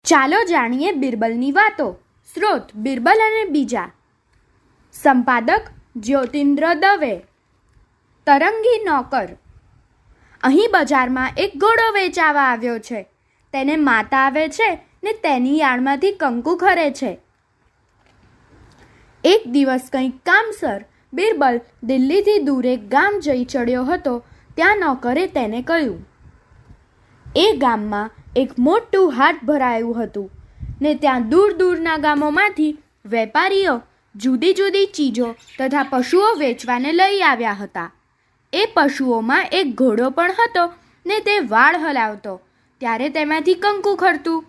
ચાલો જાણીએ બિરબલની વાતો. સ્રોત બિરબલ અને બીજા. સંપાદક જ્યોતિન્દ્ર દવે. તરંગી નોકર. અહીં બજારમાં એક ઘોડો વેચાવા આવ્યો છે. તેને માતા આવે છે ને તેની યાળમાંથી કંકુ ખરે છે. એક દિવસ કંઈક કામસર બિરબલ દિલ્હીથી દૂર એક ગામ જઈ ચડ્યો હતો. ત્યાં નોકરે તેને કહ્યું. એ ગામમાં એક મોટું હાટ ભરાયું હતું ને ત્યાં દૂર દૂરના ગામોમાંથી વેપારીઓ જુદી જુદી ચીજો તથા પશુઓ વેચવાને લઈ આવ્યા હતા. એ પશુઓમાં એક ઘોડો પણ હતો ને તે વાળ હલાવતો ત્યારે તેમાંથી કંકુ ખરતું.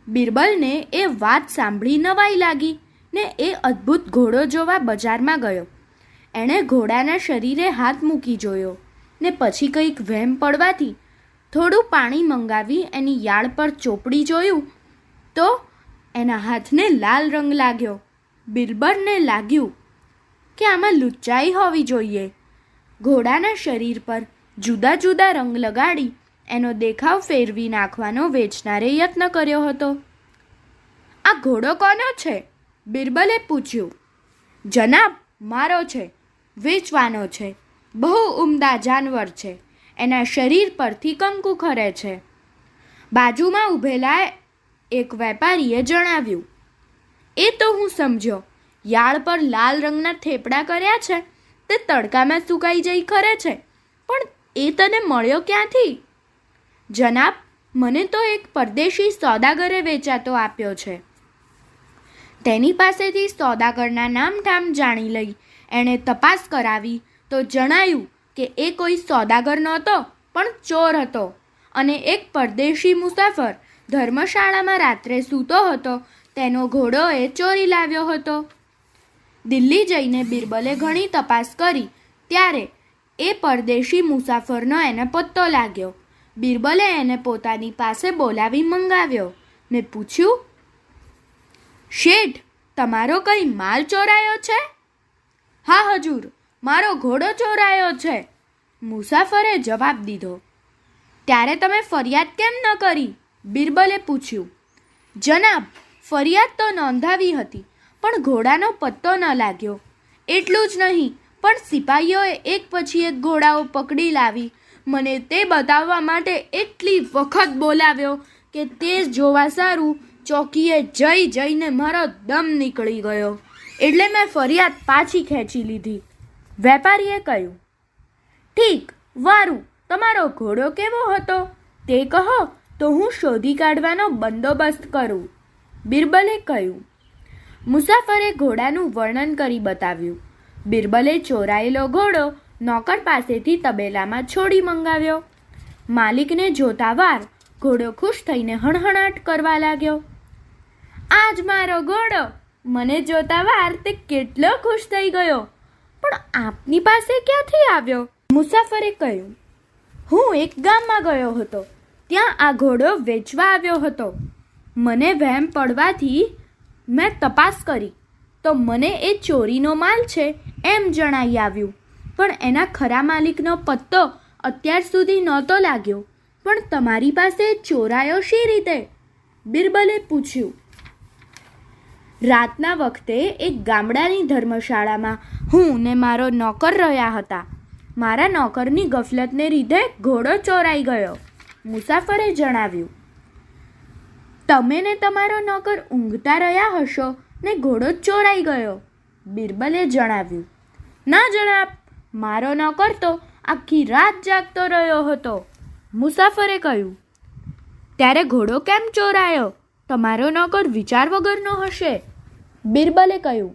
બિરબલને એ વાત સાંભળી નવાઈ લાગી ને એ અદ્ભુત ઘોડો જોવા બજારમાં ગયો. એણે ઘોડાના શરીરે હાથ મૂકી જોયો ને પછી કંઈક વહેમ પડવાથી થોડું પાણી મંગાવી એની યાળ પર ચોપડી જોયું તો એના હાથને લાલ રંગ લાગ્યો. બિરબલને લાગ્યું કે આમાં લુચ્ચાઈ હોવી જોઈએ. ઘોડાના શરીર પર જુદા જુદા રંગ લગાડી એનો દેખાવ ફેરવી નાખવાનો વેચનારે યત્ન કર્યો હતો. આ ઘોડો કોનો છે? બિરબલે પૂછ્યું. જનાબ, મારો છે, વેચવાનો છે. બહુ ઉમદા જાનવર છે. એના શરીર પરથી કંકુ ખરે છે. બાજુમાં ઊભેલા એક વેપારીએ જણાવ્યું. એ તો હું સમજ્યો. યાળ પર લાલ રંગના થેપડા કર્યા છે તે તડકામાં સુકાઈ જઈ ખરે છે, પણ એ તને મળ્યો ક્યાંથી? જનાબ, મને તો એક પરદેશી સોદાગરે વેચાતો આપ્યો છે. તેની પાસેથી સોદાગરના નામઠામ જાણી લઈ એણે તપાસ કરાવી તો જણાયું કે એ કોઈ સોદાગર નહોતો પણ ચોર હતો અને એક પરદેશી મુસાફર ધર્મશાળામાં રાત્રે સૂતો હતો તેનો ઘોડો એ ચોરી લાવ્યો હતો. દિલ્હી જઈને બિરબલે ઘણી તપાસ કરી ત્યારે એ પરદેશી મુસાફરનો એને પત્તો લાગ્યો. બિરબલે એને પોતાની પાસે બોલાવી મંગાવ્યો ને પૂછ્યું, શેઠ, તમારો કંઈ માલ ચોરાયો છે? હા હજૂર, મારો ઘોડો ચોરાયો છે, મુસાફરે જવાબ દીધો. ત્યારે તમે ફરિયાદ કેમ ન કરી? બિરબલે પૂછ્યું. જનાબ, ફરિયાદ તો નોંધાવી હતી પણ ઘોડાનો પત્તો ન લાગ્યો. એટલું જ નહીં પણ સિપાહીઓએ એક પછી એક ઘોડાઓ પકડી લાવી મને તે બતાવવા માટે એટલી વખત બોલાવ્યો કે તે જોવા સારું ચોકીએ જઈને મારો દમ નીકળી ગયો. એટલે મેં ફરિયાદ પાછી ખેંચી લીધી. વેપારીએ કહ્યું. ઠીક, વારું, તમારો ઘોડો કેવો હતો તે કહો તો હું શોધી કાઢવાનો બંદોબસ્ત કરું. બિરબલે કહ્યું. મુસાફરે ઘોડાનું વર્ણન કરી બતાવ્યું. બિરબલે ચોરાયેલો ઘોડો નોકર પાસેથી તબેલામાં છોડી મંગાવ્યો. માલિકને જોતા વાર ઘોડો ખુશ થઈને હણહણાટ કરવા લાગ્યો. આજ મારો ઘોડો! મને જોતા વાર તે કેટલો ખુશ થઈ ગયો. પણ આપની પાસે ક્યાંથી આવ્યો? મુસાફરે કહ્યું. હું એક ગામમાં ગયો હતો. ત્યાં આ ઘોડો વેચવા આવ્યો હતો. મને વહેમ પડવાથી મેં તપાસ કરી તો મને એ ચોરીનો માલ છે એમ જણાઈ આવ્યું. પણ એના ખરા માલિકનો પત્તો અત્યાર સુધી નહોતો લાગ્યો. પણ તમારી પાસે ચોરાયો શી રીતે? બિરબલે પૂછ્યું. રાતના વખતે એક ગામડાની ધર્મશાળામાં હું ને મારો નોકર રહ્યા હતા. મારા નોકરની ગફલતને લીધે ઘોડો ચોરાઈ ગયો, મુસાફરે જણાવ્યું. તમે ને તમારો નોકર ઊંઘતા રહ્યા હશો ને ઘોડો ચોરાઈ ગયો, બિરબલે જણાવ્યું. ના જનાબ, મારો નોકર તો આખી રાત જાગતો રહ્યો હતો, મુસાફરે કહ્યું. ત્યારે ઘોડો કેમ ચોરાયો? તમારો નોકર વિચાર વગરનો હશે, બિરબલે કહ્યું.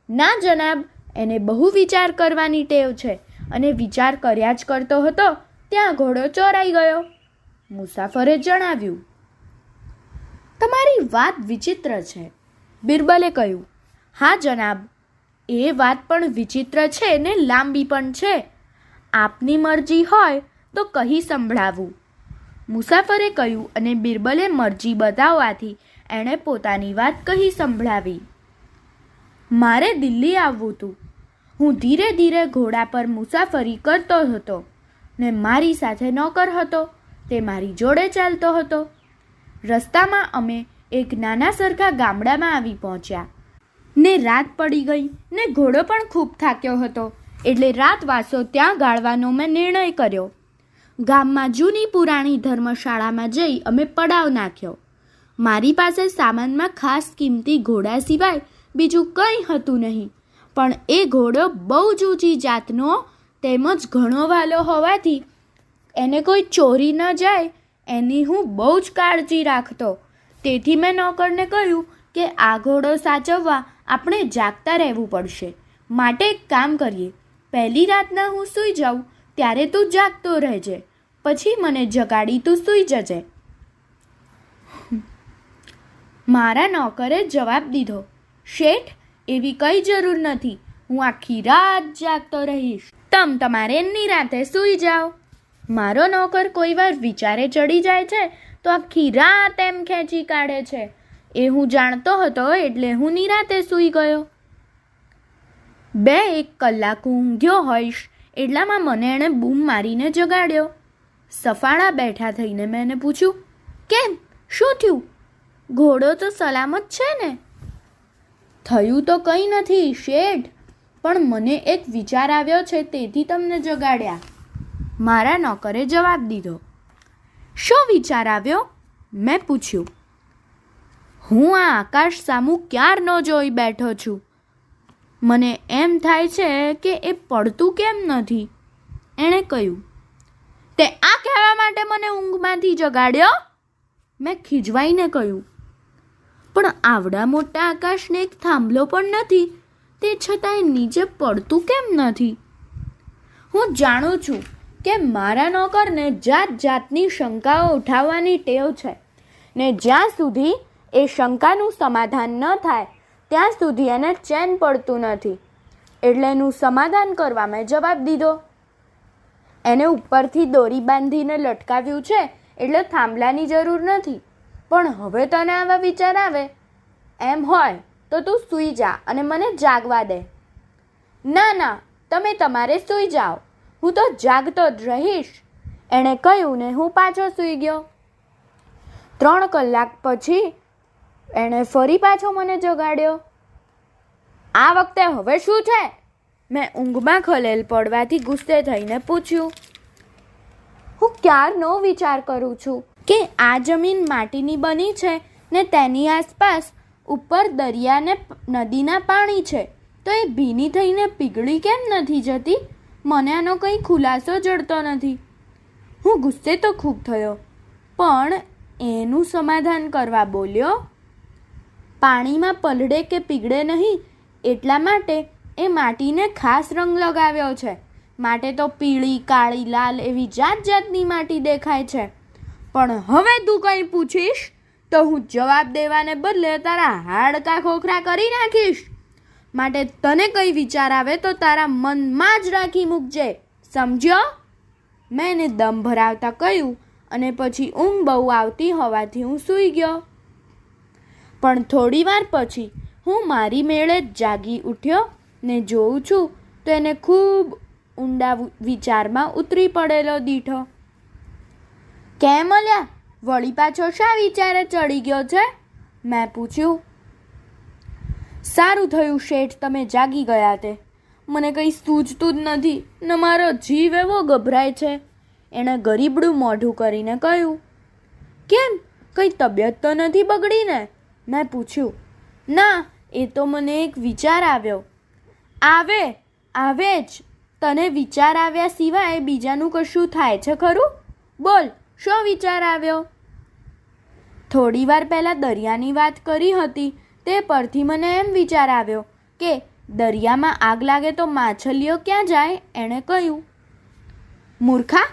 ના જનાબ, એને બહુ વિચાર કરવાની ટેવ છે અને વિચાર કર્યા જ કરતો હતો ત્યાં ઘોડો ચોરાઈ ગયો, મુસાફરે જણાવ્યું. તમારી વાત વિચિત્ર છે, બિરબલે કહ્યું. હા જનાબ, એ વાત પણ વિચિત્ર છે ને લાંબી પણ છે. આપની મરજી હોય તો કહી સંભળાવું, મુસાફરે કહ્યું અને બિરબલે મરજી બતાવવાથી એણે પોતાની વાત કહી સંભળાવી. મારે દિલ્હી આવવું હતું. હું ધીરે ધીરે ઘોડા પર મુસાફરી કરતો હતો ને મારી સાથે નોકર હતો તે મારી જોડે ચાલતો હતો. રસ્તામાં અમે એક નાના સરખા ગામડામાં આવી પહોંચ્યા ને રાત પડી ગઈ ને ઘોડો પણ ખૂબ થાક્યો હતો, એટલે રાતવાસો ત્યાં ગાળવાનો મેં નિર્ણય કર્યો. ગામમાં જૂની પુરાણી ધર્મશાળામાં જઈ અમે પડાવ નાખ્યો. મારી પાસે સામાનમાં ખાસ કિંમતી ઘોડા સિવાય બીજું કંઈ હતું નહીં, પણ એ ઘોડો બહુ જ ઊંચી જાતનો તેમજ ઘણો વાલો હોવાથી એને કોઈ ચોરી ન જાય એની હું બહુ જ કાળજી રાખતો. તેથી મેં નોકરને કહ્યું કે આ ઘોડો સાચવવા આપણે જાગતા રહેવું પડશે. માટે એક કામ કરીએ, પહેલી રાતના હું સૂઈ જાઉં ત્યારે તું જાગતો રહેજે, પછી મને જગાડી તું સૂઈ જજે. મારા નોકરે જવાબ દીધો, શેઠ, એવી કંઈ જરૂર નથી, હું આખી રાત જાગતો રહીશ, તમારે નિરાંતે સૂઈ જાઓ. મારો નોકર કોઈ વાર વિચારે ચડી જાય છે તો આખી રાત એમ ખેંચી કાઢે છે. એ હું જાણતો હતો એટલે હું નિરાંતે સૂઈ ગયો. 2-1 કલાક ઊંઘ્યો હોઈશ એટલામાં મને એણે બૂમ મારીને જગાડ્યો. સફાળા બેઠા થઈને મેં એને પૂછ્યું, કેમ, શું થયું? ઘોડો તો સલામત છે ને? થયું તો કંઈ નથી શેઠ, પણ મને એક વિચાર આવ્યો છે તેથી તમને જગાડ્યા. મારા નોકરે જવાબ દીધો. શું વિચાર આવ્યો? મેં પૂછ્યું. હું આ આકાશ સામું ક્યારનો જોઈ બેઠો છું. મને એમ થાય છે કે એ પડતું કેમ નથી. એણે કહ્યું. તે આ કહેવા માટે મને ઊંઘમાંથી જગાડ્યો? મેં ખીજવાઈને કહ્યું. પણ આવડા મોટા આકાશને એક થાંભલો પણ નથી, તે છતાંય નીચે પડતું કેમ નથી? હું જાણું છું કે મારા નોકરને જાત જાતની શંકાઓ ઉઠાવવાની ટેવ છે ને જ્યાં સુધી એ શંકાનું સમાધાન ન થાય ત્યાં સુધી એને ચેન પડતું નથી. એટલે એનું સમાધાન કરવા મેં જવાબ દીધો. એને ઉપરથી દોરી બાંધીને લટકાવ્યું છે એટલે થાંભલાની જરૂર નથી. પણ હવે તને આવા વિચાર આવે એમ હોય તો તું સૂઈ જા અને મને જાગવા દે. ના, તમે તમારે સૂઈ જાઓ, હું તો જાગતો જ રહીશ, એણે કહ્યું ને હું પાછો સૂઈ ગયો. 3 કલાક પછી એણે ફરી પાછો મને જગાડ્યો. આ વખતે હવે શું છે? મેં ઊંઘમાં ખલેલ પડવાથી ગુસ્સે થઈને પૂછ્યું. હું ક્યારનો વિચાર કરું છું કે આ જમીન માટીની બની છે ને તેની આસપાસ ઉપર દરિયા ને નદીના પાણી છે, તો એ ભીની થઈને પીગળી કેમ નથી જતી? મને આનો કંઈ ખુલાસો જડતો નથી. હું ગુસ્સે તો ખૂબ થયો, પણ એનું સમાધાન કરવા બોલ્યો. પાણીમાં પલળે કે પીગળે નહીં એટલા માટે એ માટીને ખાસ રંગ લગાવ્યો છે, માટે તો પીળી, કાળી, લાલ એવી જાત જાતની માટી દેખાય છે. પણ હવે તું કંઈ પૂછીશ તો હું જવાબ દેવાને બદલે તારા હાડકાં ખોખરા કરી નાખીશ. માટે તને કંઈ વિચાર આવે તો તારા મનમાં જ રાખી મૂકજે, સમજ્યો? મેં એને દમ ભરાવતા કહ્યું અને પછી ઊંઘ બહુ આવતી હોવાથી હું સૂઈ ગયો. પણ થોડી વાર પછી હું મારી મેળે જ જાગી ઉઠ્યો ને જોઉં છું તો એને ખૂબ ઊંડા વિચારમાં ઉતરી પડેલો દીઠો. કેમ અલ્યા, વળી પાછો શા વિચારે ચડી ગયો છે? મેં પૂછ્યું. સારું થયું શેઠ તમે જાગી ગયા તે, મને કંઈ સૂઝતું જ નથી ને મારો જીવ એવો ગભરાય છે, એણે ગરીબડું મોઢું કરીને કહ્યું. કેમ, કંઈ તબિયત તો નથી બગડી ને? મેં પૂછ્યું. ના, એ તો મને એક વિચાર આવ્યો. આવે જ, તને વિચાર આવ્યા સિવાય બીજાનું કશું થાય છે ખરું? બોલ, શો વિચાર આવ્યો? થોડી વાર પહેલાં દરિયાની વાત કરી હતી તે પરથી મને એમ વિચાર આવ્યો કે દરિયામાં આગ લાગે તો માછલીઓ ક્યાં જાય? એણે કહ્યું. મૂર્ખા,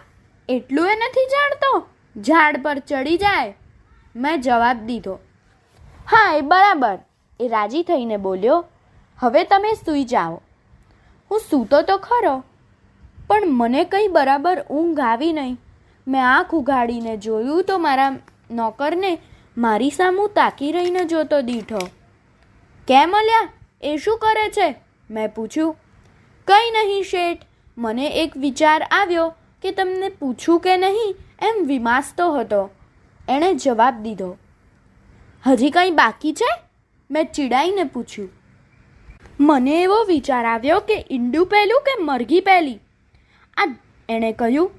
એટલું એ નથી જાણતો, ઝાડ પર ચડી જાય. મેં જવાબ દીધો. હા, એ બરાબર, એ રાજી થઈને બોલ્યો. હવે તમે સૂઈ જાઓ. હું સૂતો તો ખરો, પણ મને કંઈ બરાબર ઊંઘ આવી નહીં. મેં આંખ ઉઘાડીને જોયું તો મારા નોકરને મારી સામું તાકી રહીને જોતો દીઠો. કેમ અલ્યા, એ શું કરે છે? મેં પૂછ્યું. કંઈ નહીં શેઠ, મને એક વિચાર આવ્યો કે તમને પૂછું કે નહીં એમ વિમાસતો હતો. એણે જવાબ દીધો. હજી કંઈ બાકી છે? મેં ચીડાઈને પૂછ્યું. મને એવો વિચાર આવ્યો કે ઈંડું પહેલું કે મરઘી પહેલી. એણે કહ્યું.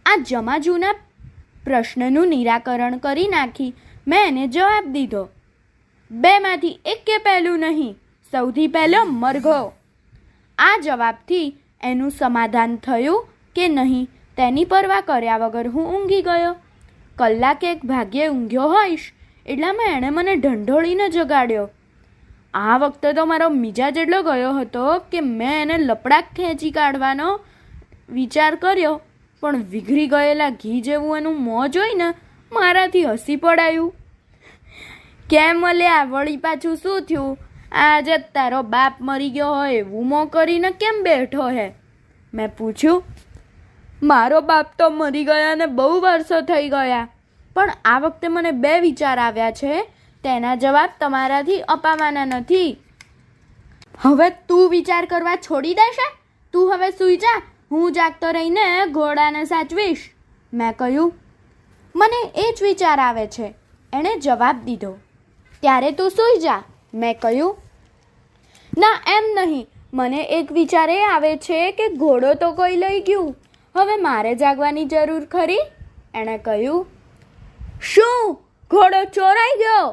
આ જમાજુના પ્રશ્નનું નિરાકરણ કરી નાખી મેં એને જવાબ દીધો. બેમાંથી એકે પહેલું નહીં, સૌથી પહેલો મરઘો. આ જવાબથી એનું સમાધાન થયું કે નહીં તેની પરવા કર્યા વગર હું ઊંઘી ગયો. કલાકે એક ભાગ્યે ઊંઘ્યો હોઈશ એટલામાં એણે મને ઢંઢોળીને જગાડ્યો. આ વખતે તો મારો મિજાજ એટલો ગયો હતો કે મેં એને લપડાક ખેંચી કાઢવાનો વિચાર કર્યો, પણ વિઘરી ગયેલા ઘી જેવું એનું મોં જોઈને મારાથી હસી પડાયું. કેમ અલ્યા, વળી પાછું શું થયું? આજે તારો બાપ મરી ગયો હોય એવું મોં કરીને કેમ બેઠો હે? મેં પૂછ્યું. મારો બાપ તો મરી ગયા ને બહુ વર્ષો થઈ ગયા, પણ આ વખતે મને 2 વિચાર આવ્યા છે, તેના જવાબ તમારાથી અપાવવાના નથી. હવે તું વિચાર કરવા છોડી દેશે? તું હવે સૂઈ જા, હું જાગતો રહીને ઘોડાને સાચવીશ. મેં કહ્યું. મને એ જ વિચાર આવે છે, એણે જવાબ દીધો. ત્યારે તું સૂઈ જા, મેં કહ્યું. ના, એમ નહીં, મને એક વિચાર એ આવે છે કે ઘોડો તો કોઈ લઈ ગયું, હવે મારે જાગવાની જરૂર ખરી? એણે કહ્યું. શું, ઘોડો ચોરાઈ ગયો?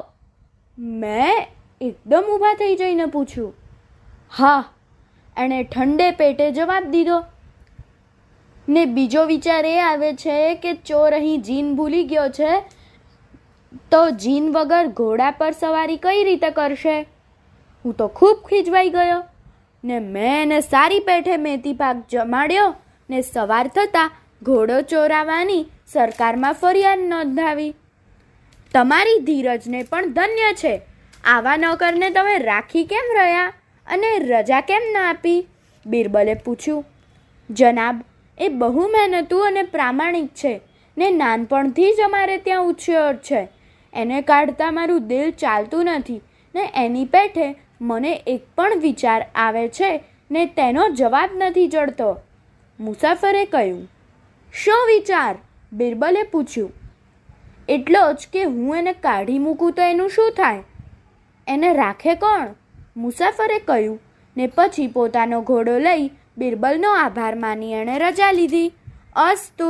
મેં એકદમ ઊભા થઈ જઈને પૂછ્યું. હા, એણે ઠંડે પેટે જવાબ દીધો. ને બીજો વિચાર એ આવે છે કે ચોર અહીં જીન ભૂલી ગયો છે, તો જીન વગર ઘોડા પર સવારી કઈ રીતે કરશે? હું તો ખૂબ ખીજવાઈ ગયો ને મેં એને સારી પેઠે મેથી પાક જમાડ્યો ને સવાર થતાં ઘોડો ચોરાવાની સરકારમાં ફરિયાદ નોંધાવી. તમારી ધીરજને પણ ધન્ય છે. આવા નોકરને તમે રાખી કેમ રહ્યા અને રજા કેમ ના આપી? બિરબલે પૂછ્યું. જનાબ, એ બહુ મહેનતુ અને પ્રામાણિક છે ને નાનપણથી જ અમારે ત્યાં ઉછ્યો છે. એને કાઢતા મારું દિલ ચાલતું નથી ને એની પેઠે મને એક પણ વિચાર આવે છે ને તેનો જવાબ નથી જડતો. મુસાફરે કહ્યું. શો વિચાર? બિરબલે પૂછ્યું. એટલો જ કે હું એને કાઢી મૂકું તો એનું શું થાય? એને રાખે કોણ? મુસાફરે કહ્યું ને પછી પોતાનો ઘોડો લઈ બિરબલનો આભાર માની એણે રજા લીધી. અસ્તુ.